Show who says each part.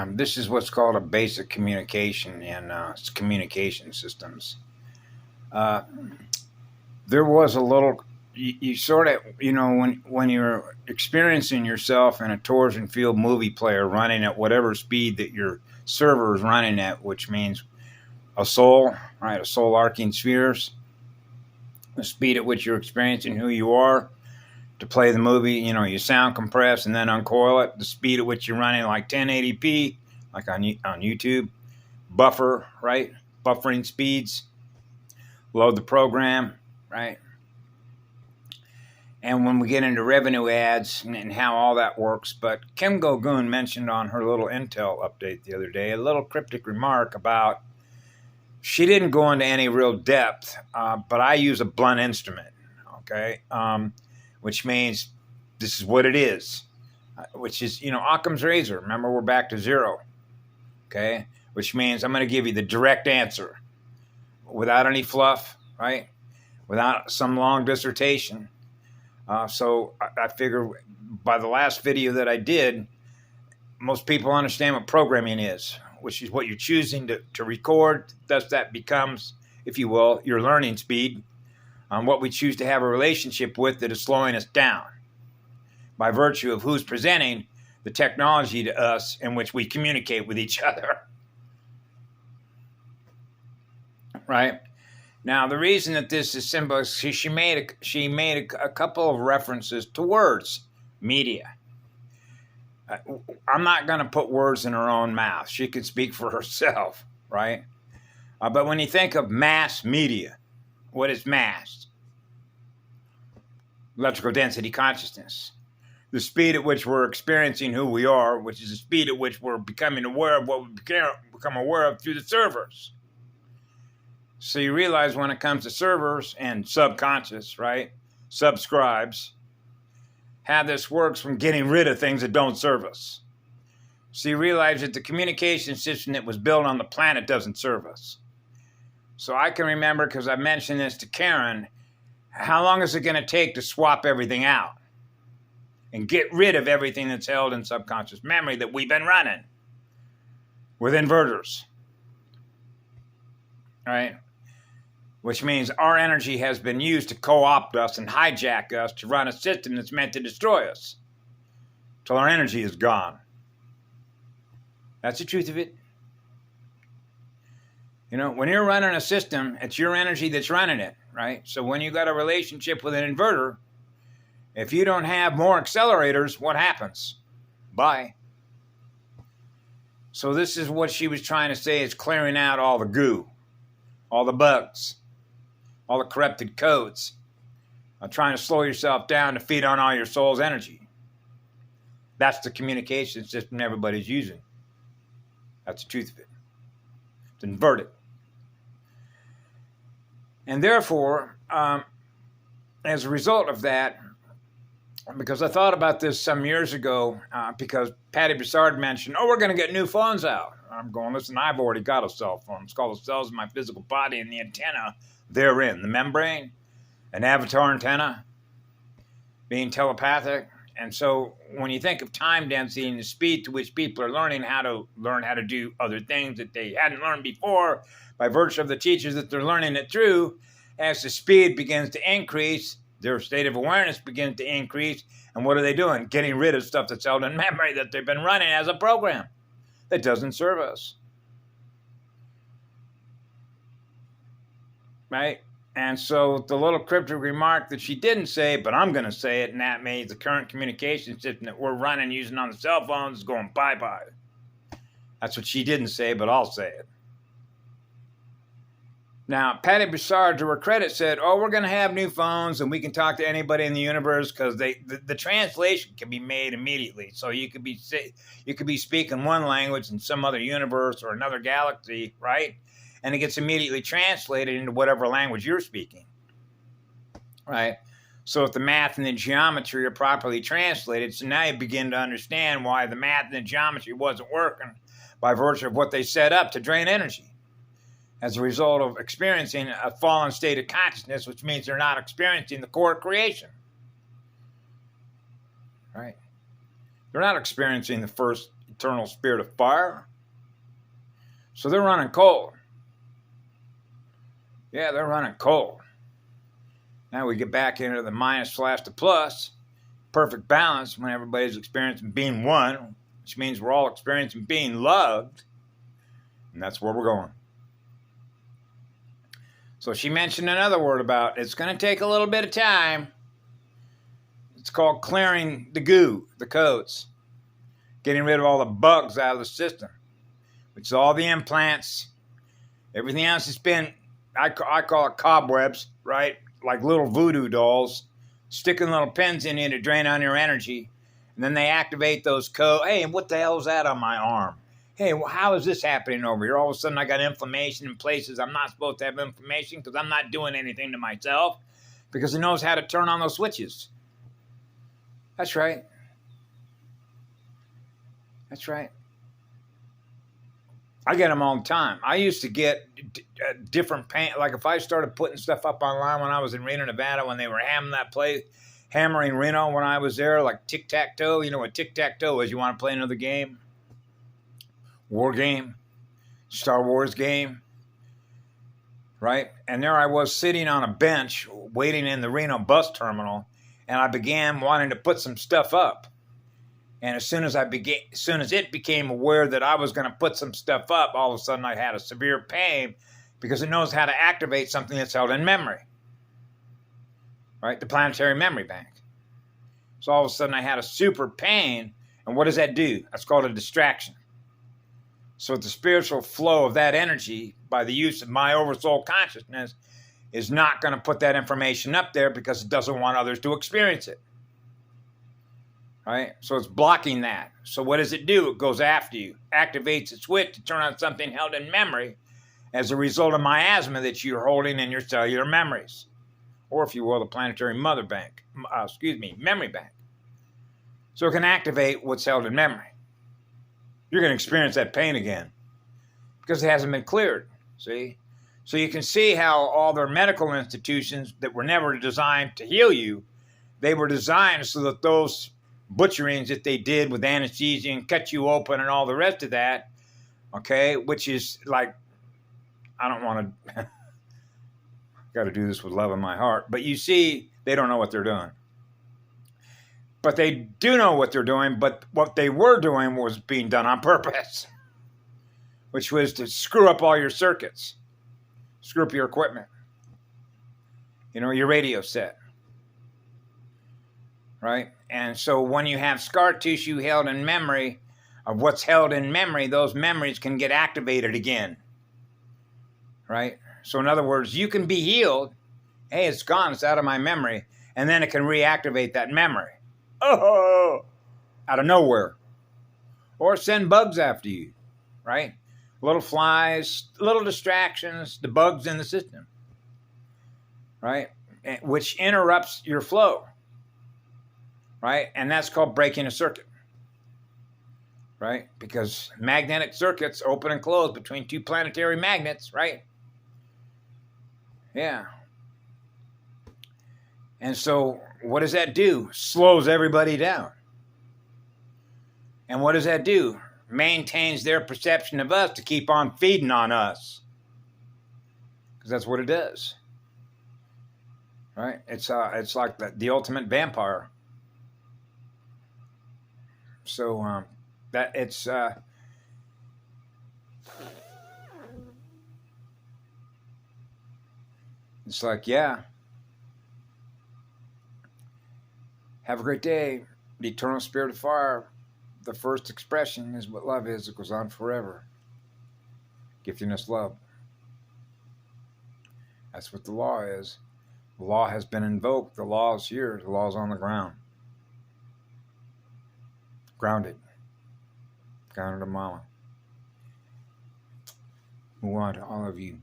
Speaker 1: This is what's called a basic communication in communication systems. Uh, there was a little, you sort of, when you're experiencing yourself in a torsion field movie player running at whatever speed that your server is running at, which means a soul, right? A soul arcing spheres, the speed at which you're experiencing who you are to play the movie. You sound compress and then uncoil it. The speed at which you're running like 1080p, like on YouTube. Buffer, right? Buffering speeds. Load the program, right? And when we get into revenue ads and how all that works, but Kim Gogun mentioned on her little Intel update the other day a little cryptic remark about she didn't go into any real depth, but I use a blunt instrument, okay? Which means this is what it is, which is, Occam's razor. Remember, we're back to zero, okay? Which means I'm going to give you the direct answer without any fluff, right? Without some long dissertation. So I figure by the last video that I did, most people understand what programming is, which is what you're choosing to record. Thus, that becomes, if you will, your learning speed on what we choose to have a relationship with that is slowing us down by virtue of who's presenting the technology to us in which we communicate with each other. Right? Now, the reason that this is simple is she made a couple of references to words, media. I'm not going to put words in her own mouth. She can speak for herself, right? But when you think of mass media, what is mass? Electrical density consciousness. The speed at which we're experiencing who we are, which is the speed at which we're becoming aware of what we become aware of through the servers. So you realize when it comes to servers and subconscious, right? Subscribes, how this works from getting rid of things that don't serve us. So you realize that the communication system that was built on the planet doesn't serve us. So I can remember, because I mentioned this to Karen, how long is it going to take to swap everything out and get rid of everything that's held in subconscious memory that we've been running with inverters, right? Which means our energy has been used to co-opt us and hijack us to run a system that's meant to destroy us till our energy is gone. That's the truth of it. When you're running a system, it's your energy that's running it, right? So when you got a relationship with an inverter, if you don't have more accelerators, what happens? Bye. So this is what she was trying to say, is clearing out all the goo, all the bugs, all the corrupted codes, trying to slow yourself down to feed on all your soul's energy. That's the communication system everybody's using. That's the truth of it. It's inverted. And therefore, as a result of that, because I thought about this some years ago, because Patty Broussard mentioned, we're going to get new phones out. I'm going, listen, I've already got a cell phone. It's called the cells in my physical body and the antenna therein, the membrane, an avatar antenna, being telepathic. And so when you think of time density and the speed to which people are learning how to do other things that they hadn't learned before by virtue of the teachers that they're learning it through, as the speed begins to increase, their state of awareness begins to increase. And what are they doing? Getting rid of stuff that's held in memory that they've been running as a program that doesn't serve us. Right? And so the little cryptic remark that she didn't say, but I'm going to say it, and that means the current communication system that we're running using on the cell phones is going bye-bye. That's what she didn't say, but I'll say it. Now, Patty Broussard, to her credit, said, we're going to have new phones and we can talk to anybody in the universe, because the translation can be made immediately. So you could be speaking one language in some other universe or another galaxy, right? And it gets immediately translated into whatever language you're speaking, right? So if the math and the geometry are properly translated, so now you begin to understand why the math and the geometry wasn't working by virtue of what they set up to drain energy as a result of experiencing a fallen state of consciousness, which means they're not experiencing the core creation, right? They're not experiencing the first eternal spirit of fire. So they're running cold. Yeah, they're running cold. Now we get back into the minus/the plus. Perfect balance when everybody's experiencing being one, which means we're all experiencing being loved. And that's where we're going. So she mentioned another word about it's going to take a little bit of time. It's called clearing the goo, the codes. Getting rid of all the bugs out of the system. Which is all the implants. Everything else has been, I call it cobwebs, right? Like little voodoo dolls. Sticking little pins in you to drain on your energy. And then they activate those codes. Hey, what the hell is that on my arm? Hey, well, how is this happening over here? All of a sudden I got inflammation in places I'm not supposed to have inflammation because I'm not doing anything to myself because it knows how to turn on those switches. That's right. That's right. I get them all the time. I used to get different paint. Like if I started putting stuff up online when I was in Reno, Nevada, when they were hammering Reno when I was there, like tic-tac-toe. You know what tic-tac-toe is? You want to play another game? War game, Star Wars game, right? And there I was sitting on a bench waiting in the Reno bus terminal, and I began wanting to put some stuff up. And as soon as it became aware that I was going to put some stuff up, all of a sudden I had a severe pain because it knows how to activate something that's held in memory, right? The planetary memory bank. So all of a sudden I had a super pain, and what does that do? That's called a distraction. So the spiritual flow of that energy by the use of my oversoul consciousness is not going to put that information up there because it doesn't want others to experience it. Right? So it's blocking that. So what does it do? It goes after you, activates a switch to turn on something held in memory as a result of miasma that you're holding in your cellular memories. Or if you will, the planetary memory bank. So it can activate what's held in memory. You're going to experience that pain again because it hasn't been cleared, see? So you can see how all their medical institutions that were never designed to heal you, they were designed so that those butcherings that they did with anesthesia and cut you open and all the rest of that, okay, which is like, I don't want to, got to do this with love in my heart, but you see, they don't know what they're doing. But they do know what they're doing, but what they were doing was being done on purpose, which was to screw up all your circuits, screw up your equipment, your radio set, right? And so when you have scar tissue held in memory of what's held in memory, those memories can get activated again, right? So in other words, you can be healed. Hey, it's gone. It's out of my memory. And then it can reactivate that memory. Oh, out of nowhere. Or send bugs after you, right? Little flies, little distractions, the bugs in the system, right? Which interrupts your flow. Right? And that's called breaking a circuit. Right? Because magnetic circuits open and close between two planetary magnets, right? Yeah. And so what does that do? Slows everybody down. And what does that do? Maintains their perception of us to keep on feeding on us. Because that's what it does. Right? It's like the ultimate vampire. So that it's like, yeah. Have a great day. The eternal spirit of fire, the first expression is what love is. It goes on forever. Gifting us love. That's what the law is. The law has been invoked. The law is here. The law is on the ground. Grounded. Grounded to mama. Move on to all of you.